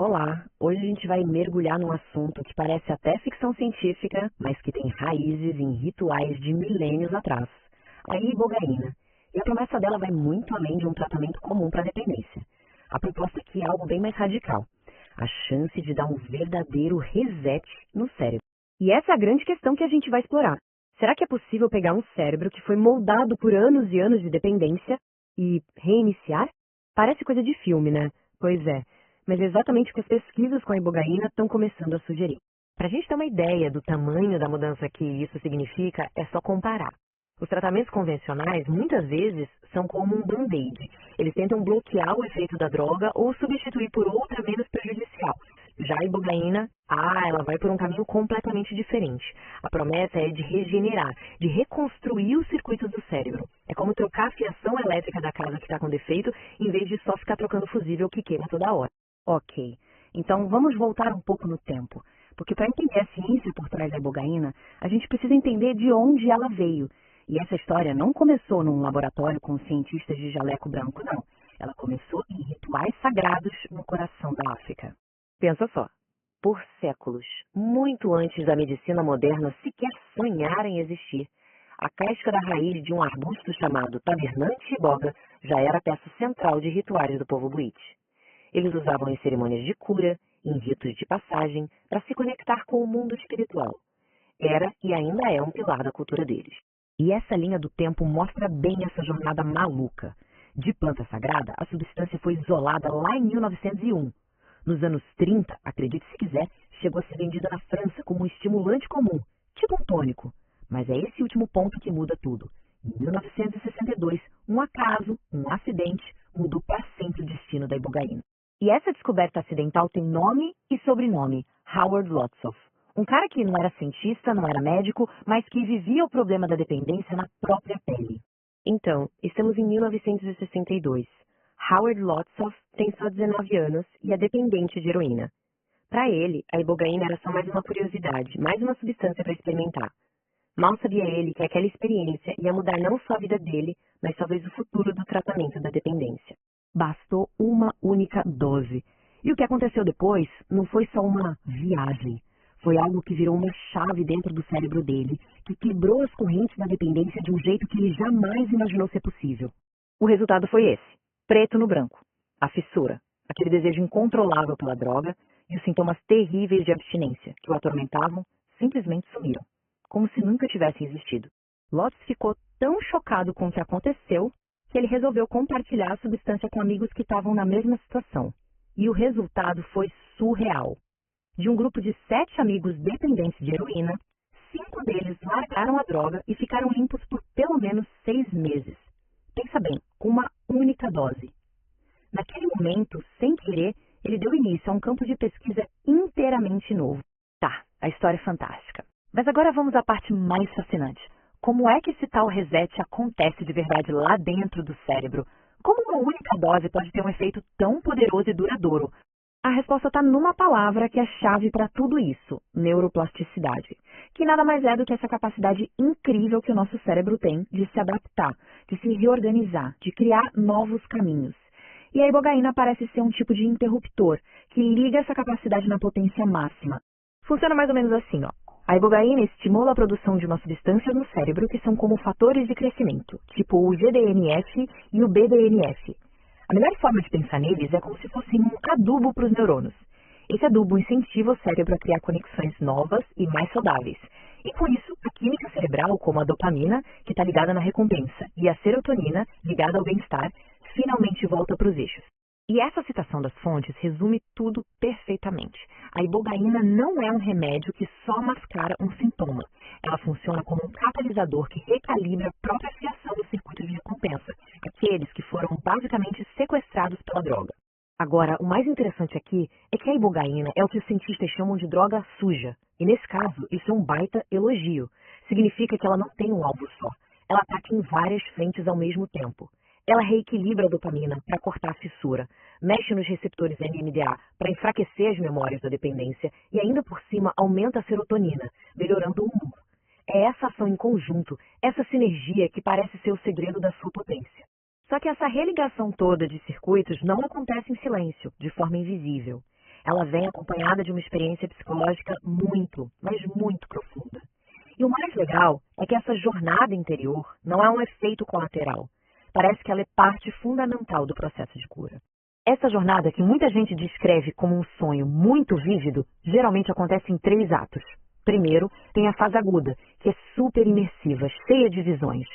Olá, hoje a gente vai mergulhar num assunto que parece até ficção científica, mas que tem raízes em rituais de milênios atrás, a ibogaína. E a promessa dela vai muito além de um tratamento comum para a dependência. A proposta aqui é algo bem mais radical, a chance de dar um verdadeiro reset no cérebro. E essa é a grande questão que a gente vai explorar. Será que é possível pegar um cérebro que foi moldado por anos e anos de dependência e reiniciar? Parece coisa de filme, né? Pois é. Mas é exatamente o que as pesquisas com a ibogaína estão começando a sugerir. Para a gente ter uma ideia do tamanho da mudança que isso significa, é só comparar. Os tratamentos convencionais, muitas vezes, são como um band-aid. Eles tentam bloquear o efeito da droga ou substituir por outra menos prejudicial. Já a ibogaína, ela vai por um caminho completamente diferente. A promessa é de regenerar, de reconstruir os circuitos do cérebro. É como trocar a fiação elétrica da casa que está com defeito, em vez de só ficar trocando fusível que queima toda hora. Ok, então vamos voltar um pouco no tempo, porque para entender a ciência por trás da ibogaína, a gente precisa entender de onde ela veio. E essa história não começou num laboratório com cientistas de jaleco branco, não. Ela começou em rituais sagrados no coração da África. Pensa só, por séculos, muito antes da medicina moderna sequer sonhar em existir, a casca da raiz de um arbusto chamado tabernante iboga já era peça central de rituais do povo Bwiti. Eles usavam em cerimônias de cura, em ritos de passagem, para se conectar com o mundo espiritual. Era e ainda é um pilar da cultura deles. E essa linha do tempo mostra bem essa jornada maluca. De planta sagrada, a substância foi isolada lá em 1901. Nos anos 30, acredite se quiser, chegou a ser vendida na França como um estimulante comum, tipo um tônico. Mas é esse último ponto que muda tudo. Em 1962, um acaso, um acidente, mudou para sempre o destino da ibogaína. E essa descoberta acidental tem nome e sobrenome, Howard Lotsof. Um cara que não era cientista, não era médico, mas que vivia o problema da dependência na própria pele. Então, estamos em 1962. Howard Lotsof tem só 19 anos e é dependente de heroína. Para ele, a ibogaína era só mais uma curiosidade, mais uma substância para experimentar. Mal sabia ele que aquela experiência ia mudar não só a vida dele, mas talvez o futuro do tratamento da dependência. Bastou uma única dose. E o que aconteceu depois não foi só uma viagem. Foi algo que virou uma chave dentro do cérebro dele, que quebrou as correntes da dependência de um jeito que ele jamais imaginou ser possível. O resultado foi esse, preto no branco. A fissura, aquele desejo incontrolável pela droga e os sintomas terríveis de abstinência que o atormentavam simplesmente sumiram, como se nunca tivessem existido. Lotz ficou tão chocado com o que aconteceu que ele resolveu compartilhar a substância com amigos que estavam na mesma situação. E o resultado foi surreal. De um grupo de 7 amigos dependentes de heroína, 5 deles largaram a droga e ficaram limpos por pelo menos 6 meses. Pensa bem, com uma única dose. Naquele momento, sem querer, ele deu início a um campo de pesquisa inteiramente novo. Tá, a história é fantástica. Mas agora vamos à parte mais fascinante. Como é que esse tal reset acontece de verdade lá dentro do cérebro? Como uma única dose pode ter um efeito tão poderoso e duradouro? A resposta está numa palavra que é chave para tudo isso, neuroplasticidade, que nada mais é do que essa capacidade incrível que o nosso cérebro tem de se adaptar, de se reorganizar, de criar novos caminhos. E a ibogaína parece ser um tipo de interruptor que liga essa capacidade na potência máxima. Funciona mais ou menos assim, ó. A ibogaína estimula a produção de uma substância no cérebro que são como fatores de crescimento, tipo o GDNF e o BDNF. A melhor forma de pensar neles é como se fossem um adubo para os neurônios. Esse adubo incentiva o cérebro a criar conexões novas e mais saudáveis. E com isso, a química cerebral, como a dopamina, que está ligada na recompensa, e a serotonina, ligada ao bem-estar, finalmente volta para os eixos. E essa citação das fontes resume tudo perfeitamente. A ibogaína não é um remédio que só mascara um sintoma. Ela funciona como um catalisador que recalibra a própria fiação do circuito de recompensa, aqueles que foram basicamente sequestrados pela droga. Agora, o mais interessante aqui é que a ibogaína é o que os cientistas chamam de droga suja. E nesse caso, isso é um baita elogio. Significa que ela não tem um alvo só. Ela ataca em várias frentes ao mesmo tempo. Ela reequilibra a dopamina para cortar a fissura, mexe nos receptores NMDA para enfraquecer as memórias da dependência e ainda por cima aumenta a serotonina, melhorando o humor. É essa ação em conjunto, essa sinergia que parece ser o segredo da sua potência. Só que essa religação toda de circuitos não acontece em silêncio, de forma invisível. Ela vem acompanhada de uma experiência psicológica muito, mas muito profunda. E o mais legal é que essa jornada interior não é um efeito colateral. Parece que ela é parte fundamental do processo de cura. Essa jornada, que muita gente descreve como um sonho muito vívido, geralmente acontece em 3 atos. Primeiro, tem a fase aguda, que é super imersiva, cheia de visões.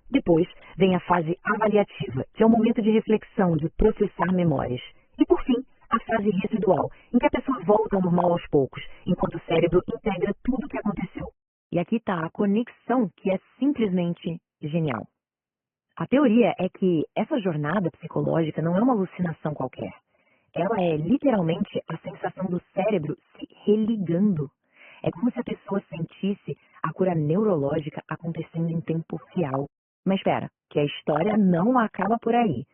Depois, vem a fase avaliativa, que é o momento de reflexão, de processar memórias. E, por fim, a fase residual, em que a pessoa volta ao normal aos poucos, enquanto o cérebro integra tudo o que aconteceu. E aqui está a conexão, que é simplesmente genial. A teoria é que essa jornada psicológica não é uma alucinação qualquer. Ela é literalmente a sensação do cérebro se religando. É como se a pessoa sentisse a cura neurológica acontecendo em tempo real. Mas espera, que a história não acaba por aí.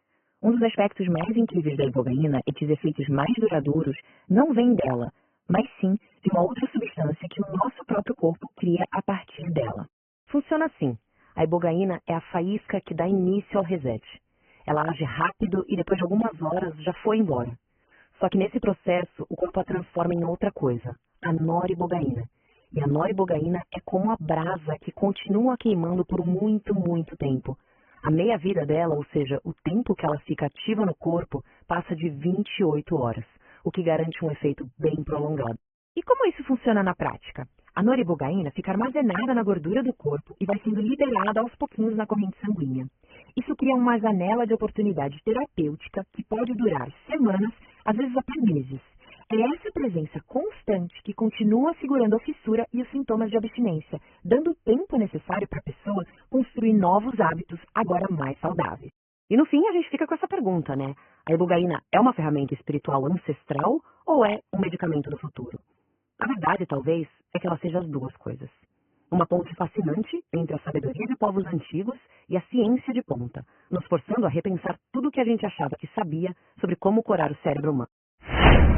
Um dos aspectos mais incríveis da ibogaína é que os efeitos mais duradouros não vêm dela, mas sim de uma outra substância que o nosso próprio corpo cria a partir dela. Funciona assim. A ibogaína é a faísca que dá início ao reset. Ela age rápido e depois de algumas horas já foi embora. Só que nesse processo o corpo a transforma em outra coisa, a noribogaína. E a noribogaína é como a brasa que continua queimando por muito, muito tempo. A meia-vida dela, ou seja, o tempo que ela fica ativa no corpo, passa de 28 horas, o que garante um efeito bem prolongado. E como isso funciona na prática? A noribogaína fica armazenada na gordura do corpo e vai sendo liberada aos pouquinhos na corrente sanguínea. Isso cria uma janela de oportunidade terapêutica que pode durar semanas, às vezes até meses. É essa presença constante que continua segurando a fissura e os sintomas de abstinência, dando o tempo necessário para a pessoa construir novos hábitos agora mais saudáveis. E no fim a gente fica com essa pergunta, né? A ibogaína é uma ferramenta espiritual ancestral ou é um medicamento do futuro? A verdade, talvez, é que ela seja as duas coisas. Uma ponte fascinante entre a sabedoria de povos antigos e a ciência de ponta, nos forçando a repensar tudo o que a gente achava que sabia sobre como curar o cérebro humano.